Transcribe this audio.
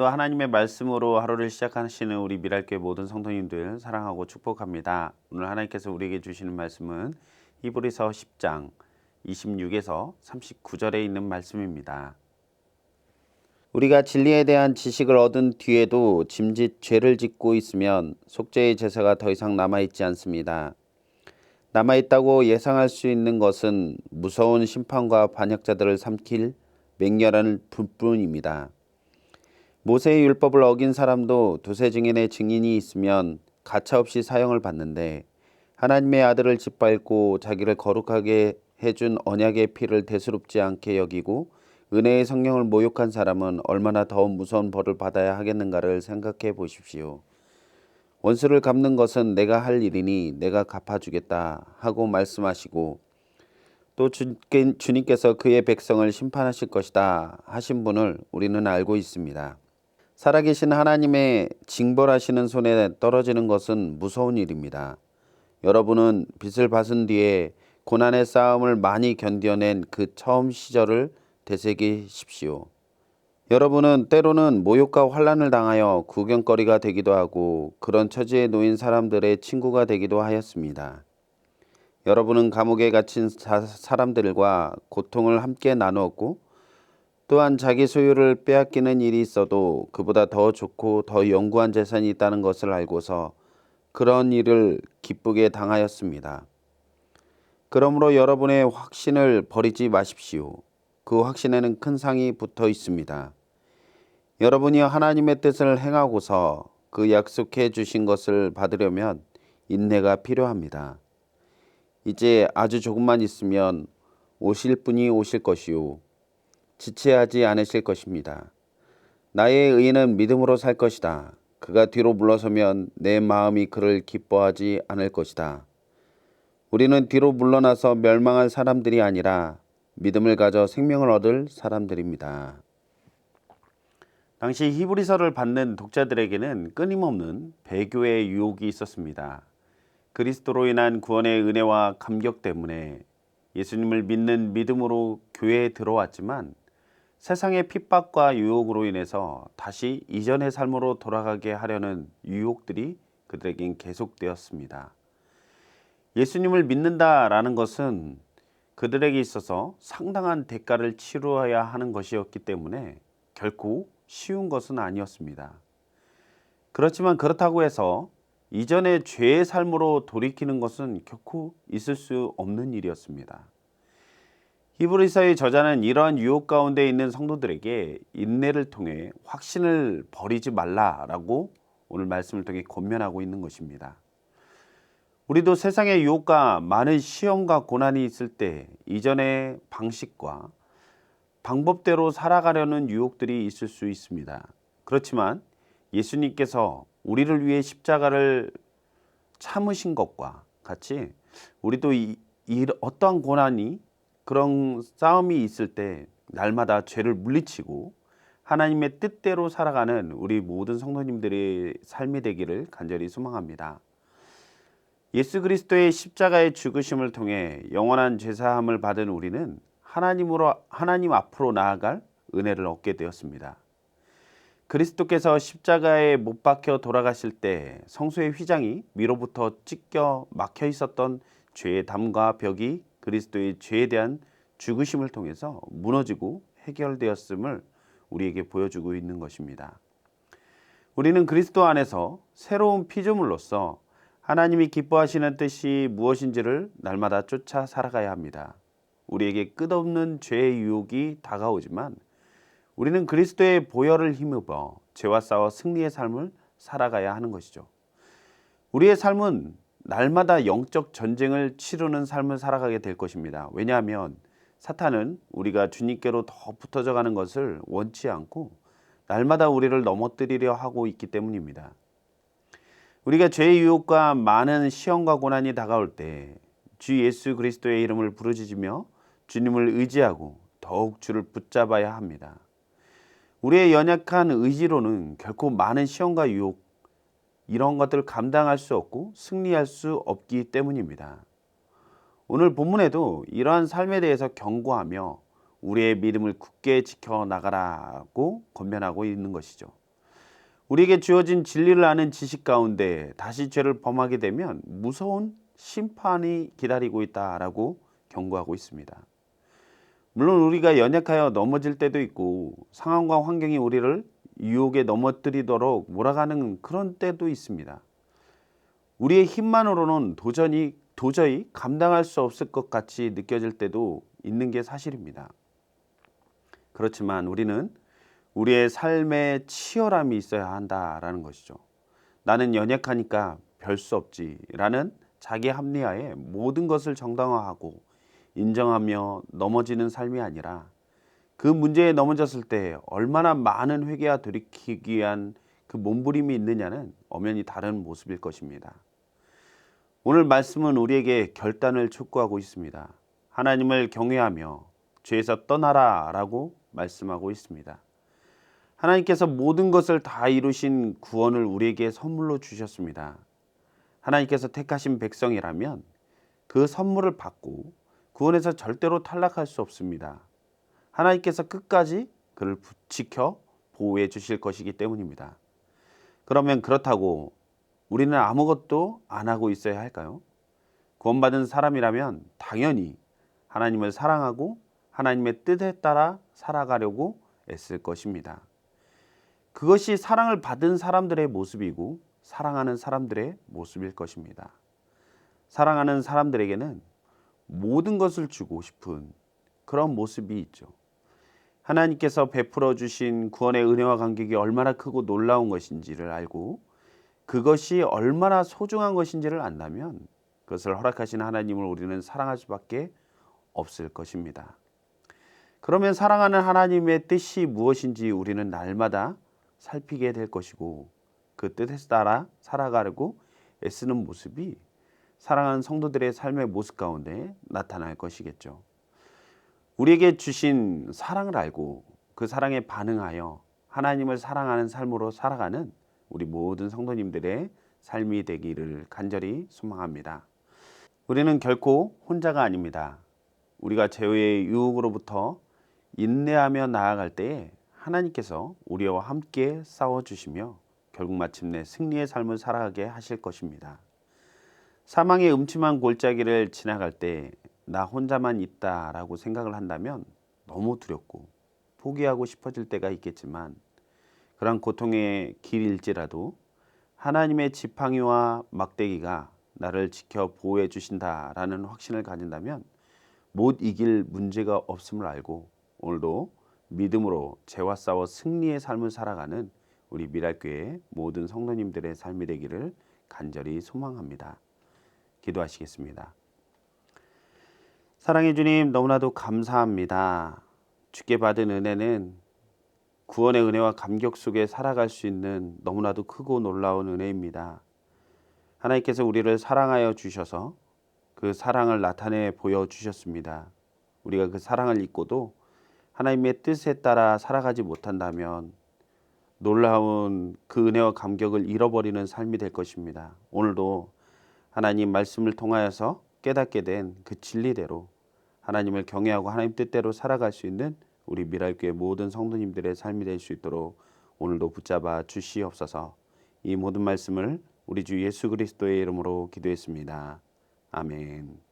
오늘도 하나님의 말씀으로 하루를 시작하시는 우리 미랄교회 모든 성도님들 사랑하고 축복합니다. 오늘 하나님께서 우리에게 주시는 말씀은 히브리서 10장 26에서 39절에 있는 말씀입니다. 우리가 진리에 대한 지식을 얻은 뒤에도 짐짓 죄를 짓고 있으면 속죄의 제사가 더 이상 남아있지 않습니다. 남아있다고 예상할 수 있는 것은 무서운 심판과 반역자들을 삼킬 맹렬한 불뿐입니다. 모세의 율법을 어긴 사람도 두세 증인의 증인이 있으면 가차없이 사형을 받는데 하나님의 아들을 짓밟고 자기를 거룩하게 해준 언약의 피를 대수롭지 않게 여기고 은혜의 성령을 모욕한 사람은 얼마나 더 무서운 벌을 받아야 하겠는가를 생각해 보십시오. 원수를 갚는 것은 내가 할 일이니 내가 갚아주겠다 하고 말씀하시고 또 주님께서 그의 백성을 심판하실 것이다 하신 분을 우리는 알고 있습니다. 살아계신 하나님의 징벌하시는 손에 떨어지는 것은 무서운 일입니다. 여러분은 빚을 받은 뒤에 고난의 싸움을 많이 견뎌낸 그 처음 시절을 되새기십시오. 여러분은 때로는 모욕과 환난을 당하여 구경거리가 되기도 하고 그런 처지에 놓인 사람들의 친구가 되기도 하였습니다. 여러분은 감옥에 갇힌 사람들과 고통을 함께 나누었고 또한 자기 소유를 빼앗기는 일이 있어도 그보다 더 좋고 더 영구한 재산이 있다는 것을 알고서 그런 일을 기쁘게 당하였습니다. 그러므로 여러분의 확신을 버리지 마십시오. 그 확신에는 큰 상이 붙어 있습니다. 여러분이 하나님의 뜻을 행하고서 그 약속해 주신 것을 받으려면 인내가 필요합니다. 이제 아주 조금만 있으면 오실 분이 오실 것이요 지체하지 않으실 것입니다. 나의 의인은 믿음으로 살 것이다. 그가 뒤로 물러서면 내 마음이 그를 기뻐하지 않을 것이다. 우리는 뒤로 물러나서 멸망할 사람들이 아니라 믿음을 가져 생명을 얻을 사람들입니다. 당시 히브리서를 받는 독자들에게는 끊임없는 배교의 유혹이 있었습니다. 그리스도로 인한 구원의 은혜와 감격 때문에 예수님을 믿는 믿음으로 교회에 들어왔지만 세상의 핍박과 유혹으로 인해서 다시 이전의 삶으로 돌아가게 하려는 유혹들이 그들에겐 계속되었습니다. 예수님을 믿는다라는 것은 그들에게 있어서 상당한 대가를 치루어야 하는 것이었기 때문에 결코 쉬운 것은 아니었습니다. 그렇지만 그렇다고 해서 이전의 죄의 삶으로 돌이키는 것은 결코 있을 수 없는 일이었습니다. 히브리서의 저자는 이러한 유혹 가운데 있는 성도들에게 인내를 통해 확신을 버리지 말라라고 오늘 말씀을 통해 권면하고 있는 것입니다. 우리도 세상의 유혹과 많은 시험과 고난이 있을 때 이전의 방식과 방법대로 살아가려는 유혹들이 있을 수 있습니다. 그렇지만 예수님께서 우리를 위해 십자가를 참으신 것과 같이 우리도 어떠한 고난이 그런 싸움이 있을 때 날마다 죄를 물리치고 하나님의 뜻대로 살아가는 우리 모든 성도님들의 삶이 되기를 간절히 소망합니다. 예수 그리스도의 십자가의 죽으심을 통해 영원한 죄사함을 받은 우리는 하나님 앞으로 나아갈 은혜를 얻게 되었습니다. 그리스도께서 십자가에 못 박혀 돌아가실 때 성소의 휘장이 위로부터 찢겨 막혀 있었던 죄의 담과 벽이 그리스도의 죄에 대한 죽으심을 통해서 무너지고 해결되었음을 우리에게 보여주고 있는 것입니다. 우리는 그리스도 안에서 새로운 피조물로서 하나님이 기뻐하시는 뜻이 무엇인지를 날마다 쫓아 살아가야 합니다. 우리에게 끝없는 죄의 유혹이 다가오지만 우리는 그리스도의 보혈을 힘입어 죄와 싸워 승리의 삶을 살아가야 하는 것이죠. 우리의 삶은 날마다 영적 전쟁을 치르는 삶을 살아가게 될 것입니다. 왜냐하면 사탄은 우리가 주님께로 더 붙어져 가는 것을 원치 않고 날마다 우리를 넘어뜨리려 하고 있기 때문입니다. 우리가 죄의 유혹과 많은 시험과 고난이 다가올 때 주 예수 그리스도의 이름을 부르짖으며 주님을 의지하고 더욱 주를 붙잡아야 합니다. 우리의 연약한 의지로는 결코 많은 시험과 유혹 이런 것들을 감당할 수 없고 승리할 수 없기 때문입니다. 오늘 본문에도 이러한 삶에 대해서 경고하며 우리의 믿음을 굳게 지켜나가라고 권면하고 있는 것이죠. 우리에게 주어진 진리를 아는 지식 가운데 다시 죄를 범하게 되면 무서운 심판이 기다리고 있다라고 경고하고 있습니다. 물론 우리가 연약하여 넘어질 때도 있고 상황과 환경이 우리를 유혹에 넘어뜨리도록 몰아가는 그런 때도 있습니다. 우리의 힘만으로는 도저히 감당할 수 없을 것 같이 느껴질 때도 있는 게 사실입니다. 그렇지만 우리는 우리의 삶에 치열함이 있어야 한다라는 것이죠. 나는 연약하니까 별 수 없지라는 자기 합리화에 모든 것을 정당화하고 인정하며 넘어지는 삶이 아니라 그 문제에 넘어졌을 때 얼마나 많은 회개와 돌이키기 위한 그 몸부림이 있느냐는 엄연히 다른 모습일 것입니다. 오늘 말씀은 우리에게 결단을 촉구하고 있습니다. 하나님을 경외하며 죄에서 떠나라 라고 말씀하고 있습니다. 하나님께서 모든 것을 다 이루신 구원을 우리에게 선물로 주셨습니다. 하나님께서 택하신 백성이라면 그 선물을 받고 구원에서 절대로 탈락할 수 없습니다. 하나님께서 끝까지 그를 지켜 보호해 주실 것이기 때문입니다. 그러면 그렇다고 우리는 아무것도 안 하고 있어야 할까요? 구원받은 사람이라면 당연히 하나님을 사랑하고 하나님의 뜻에 따라 살아가려고 애쓸 것입니다. 그것이 사랑을 받은 사람들의 모습이고 사랑하는 사람들의 모습일 것입니다. 사랑하는 사람들에게는 모든 것을 주고 싶은 그런 모습이 있죠. 하나님께서 베풀어 주신 구원의 은혜와 감격이 얼마나 크고 놀라운 것인지를 알고 그것이 얼마나 소중한 것인지를 안다면 그것을 허락하신 하나님을 우리는 사랑할 수밖에 없을 것입니다. 그러면 사랑하는 하나님의 뜻이 무엇인지 우리는 날마다 살피게 될 것이고 그 뜻에 따라 살아가려고 애쓰는 모습이 사랑하는 성도들의 삶의 모습 가운데 나타날 것이겠죠. 우리에게 주신 사랑을 알고 그 사랑에 반응하여 하나님을 사랑하는 삶으로 살아가는 우리 모든 성도님들의 삶이 되기를 간절히 소망합니다. 우리는 결코 혼자가 아닙니다. 우리가 죄의 유혹으로부터 인내하며 나아갈 때에 하나님께서 우리와 함께 싸워주시며 결국 마침내 승리의 삶을 살아가게 하실 것입니다. 사망의 음침한 골짜기를 지나갈 때 나 혼자만 있다라고 생각을 한다면 너무 두렵고 포기하고 싶어질 때가 있겠지만 그런 고통의 길일지라도 하나님의 지팡이와 막대기가 나를 지켜 보호해 주신다라는 확신을 가진다면 못 이길 문제가 없음을 알고 오늘도 믿음으로 죄와 싸워 승리의 삶을 살아가는 우리 미랄교회 모든 성도님들의 삶이 되기를 간절히 소망합니다. 기도하시겠습니다. 사랑해 주님, 너무나도 감사합니다. 주께 받은 은혜는 구원의 은혜와 감격 속에 살아갈 수 있는 너무나도 크고 놀라운 은혜입니다. 하나님께서 우리를 사랑하여 주셔서 그 사랑을 나타내 보여주셨습니다. 우리가 그 사랑을 잊고도 하나님의 뜻에 따라 살아가지 못한다면 놀라운 그 은혜와 감격을 잃어버리는 삶이 될 것입니다. 오늘도 하나님 말씀을 통하여서 깨닫게 된 그 진리대로 하나님을 경외하고 하나님 뜻대로 살아갈 수 있는 우리 미랄교회 모든 성도님들의 삶이 될 수 있도록 오늘도 붙잡아 주시옵소서. 이 모든 말씀을 우리 주 예수 그리스도의 이름으로 기도했습니다. 아멘.